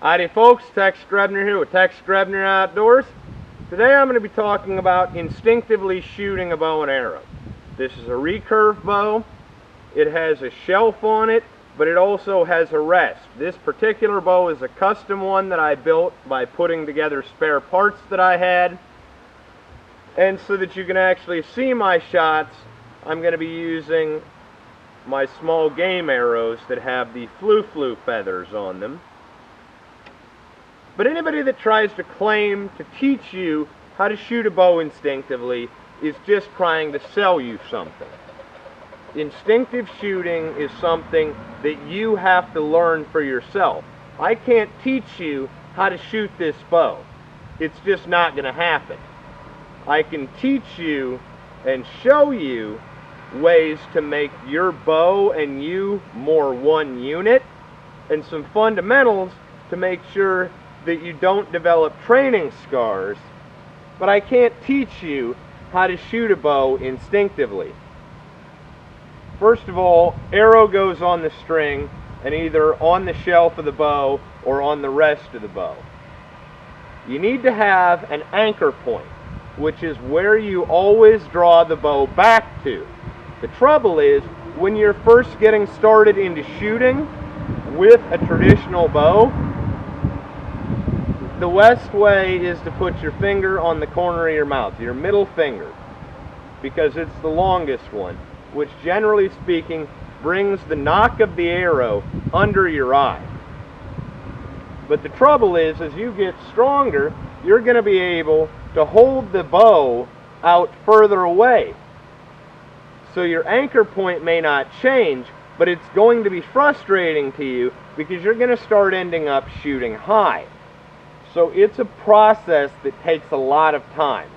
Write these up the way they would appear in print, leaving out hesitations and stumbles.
Howdy folks, Tex Grebner here with Tex Grebner Outdoors. Today I'm going to be talking about instinctively shooting a bow and arrow. This is a recurve bow. It has a shelf on it, but it also has a rest. This particular bow is a custom one that I built by putting together spare parts that I had. And so that you can actually see my shots, I'm going to be using my small game arrows that have the flu feathers on them. But anybody that tries to claim to teach you how to shoot a bow instinctively is just trying to sell you something. Instinctive shooting is something that you have to learn for yourself. I can't teach you how to shoot this bow. It's just not going to happen. I can teach you and show you ways to make your bow and you more one unit, and some fundamentals to make sure that you don't develop training scars, but I can't teach you how to shoot a bow instinctively. First of all, arrow goes on the string and either on the shelf of the bow or on the rest of the bow. You need to have an anchor point, which is where you always draw the bow back to. The trouble is, when you're first getting started into shooting with a traditional bow, the best way is to put your finger on the corner of your mouth, your middle finger, because it's the longest one, which generally speaking brings the knock of the arrow under your eye. But the trouble is, as you get stronger, you're going to be able to hold the bow out further away. So your anchor point may not change, but it's going to be frustrating to you because you're going to start ending up shooting high. So it's a process that takes a lot of time.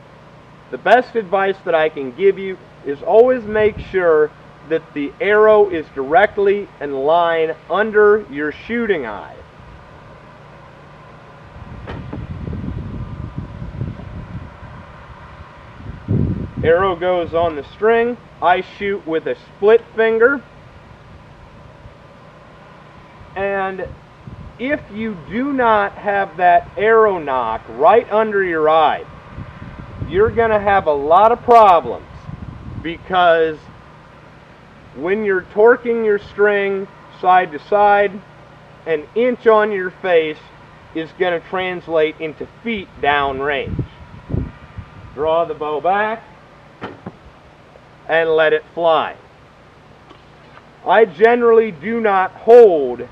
The best advice that I can give you is always make sure that the arrow is directly in line under your shooting eye. Arrow goes on the string. I shoot with a split finger. And if you do not have that arrow knock right under your eye, you're going to have a lot of problems, because when you're torquing your string side to side, an inch on your face is going to translate into feet downrange. Draw the bow back and let it fly. I generally do not hold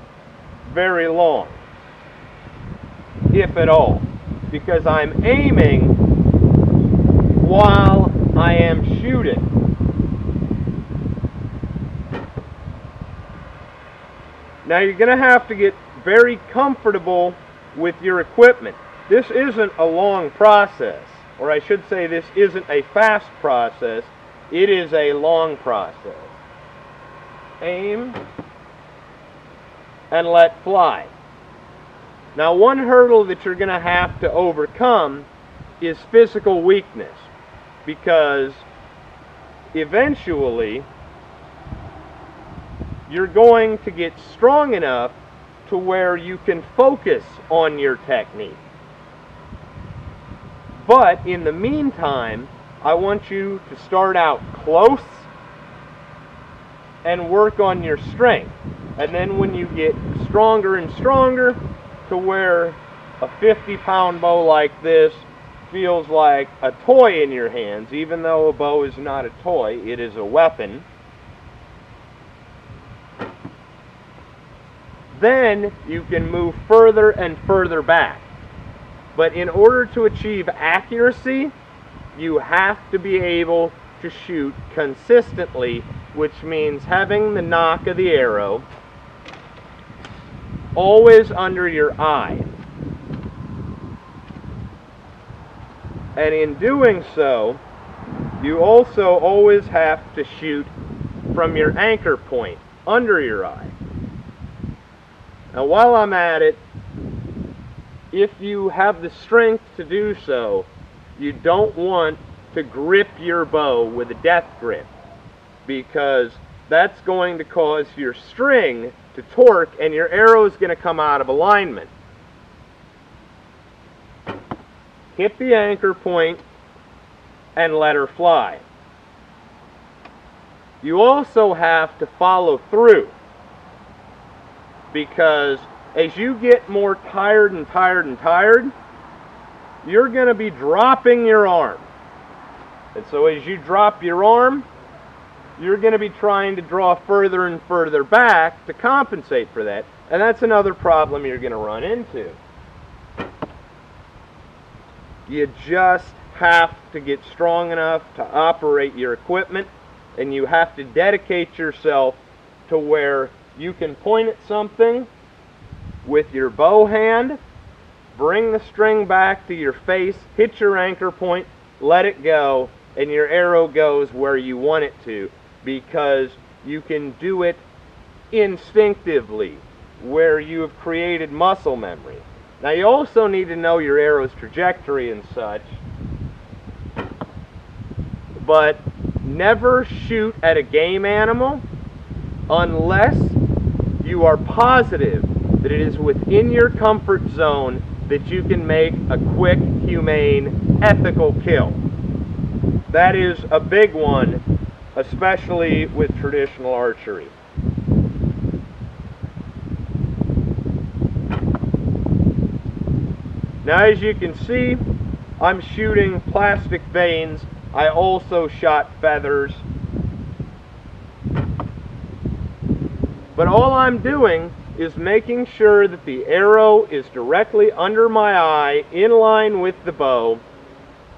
very long, if at all, because I'm aiming while I am shooting. Now you're going to have to get very comfortable with your equipment. This isn't a long process, or I should say this isn't a fast process. It is a long process. Aim and let fly. Now, one hurdle that you're going to have to overcome is physical weakness, because eventually you're going to get strong enough to where you can focus on your technique. But in the meantime, I want you to start out close and work on your strength. And then when you get stronger and stronger to where a 50-pound bow like this feels like a toy in your hands, even though a bow is not a toy, it is a weapon, then you can move further and further back. But in order to achieve accuracy, you have to be able to shoot consistently, which means having the knock of the arrow always under your eye. And in doing so, you also always have to shoot from your anchor point under your eye. Now, while I'm at it, if you have the strength to do so, you don't want to grip your bow with a death grip, because that's going to cause your string to torque and your arrow is going to come out of alignment. hit the anchor point and let her fly. You also have to follow through, because as you get more tired and tired and tired, you're going to be dropping your arm. And so as you drop your arm, you're going to be trying to draw further and further back to compensate for that. And that's another problem you're going to run into. You just have to get strong enough to operate your equipment, and you have to dedicate yourself to where you can point at something with your bow hand, bring the string back to your face, hit your anchor point, let it go, and your arrow goes where you want it to, because you can do it instinctively, where you have created muscle memory. Now you also need to know your arrow's trajectory and such, but never shoot at a game animal unless you are positive that it is within your comfort zone that you can make a quick, humane, ethical kill. That is a big one, especially with traditional archery. Now, as you can see, I'm shooting plastic vanes. I also shot feathers. But all I'm doing is making sure that the arrow is directly under my eye, in line with the bow,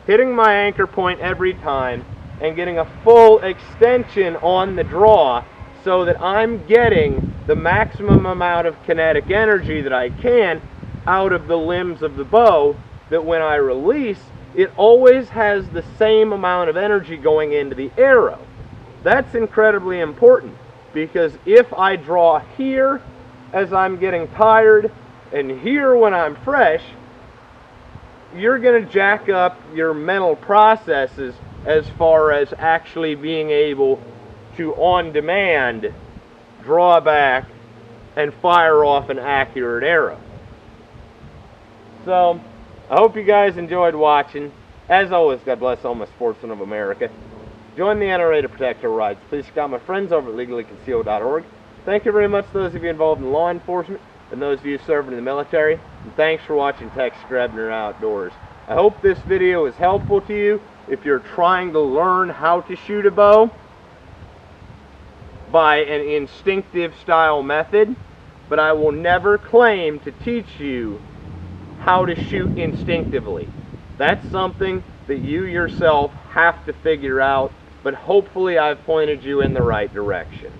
hitting my anchor point every time, and getting a full extension on the draw so that I'm getting the maximum amount of kinetic energy that I can out of the limbs of the bow, that when I release, it always has the same amount of energy going into the arrow. That's incredibly important, because if I draw here as I'm getting tired and here when I'm fresh, you're going to jack up your mental processes as far as actually being able to, on demand, draw back and fire off an accurate arrow. So, I hope you guys enjoyed watching. As always, God bless all my sportsmen of America. Join the NRA to protect our rights. Please check out my friends over at legallyconcealed.org. Thank you very much to those of you involved in law enforcement and those of you serving in the military. And thanks for watching Tex Grebner Outdoors. I hope this video is helpful to you if you're trying to learn how to shoot a bow by an instinctive style method. But I will never claim to teach you how to shoot instinctively. That's something that you yourself have to figure out, but hopefully I've pointed you in the right direction.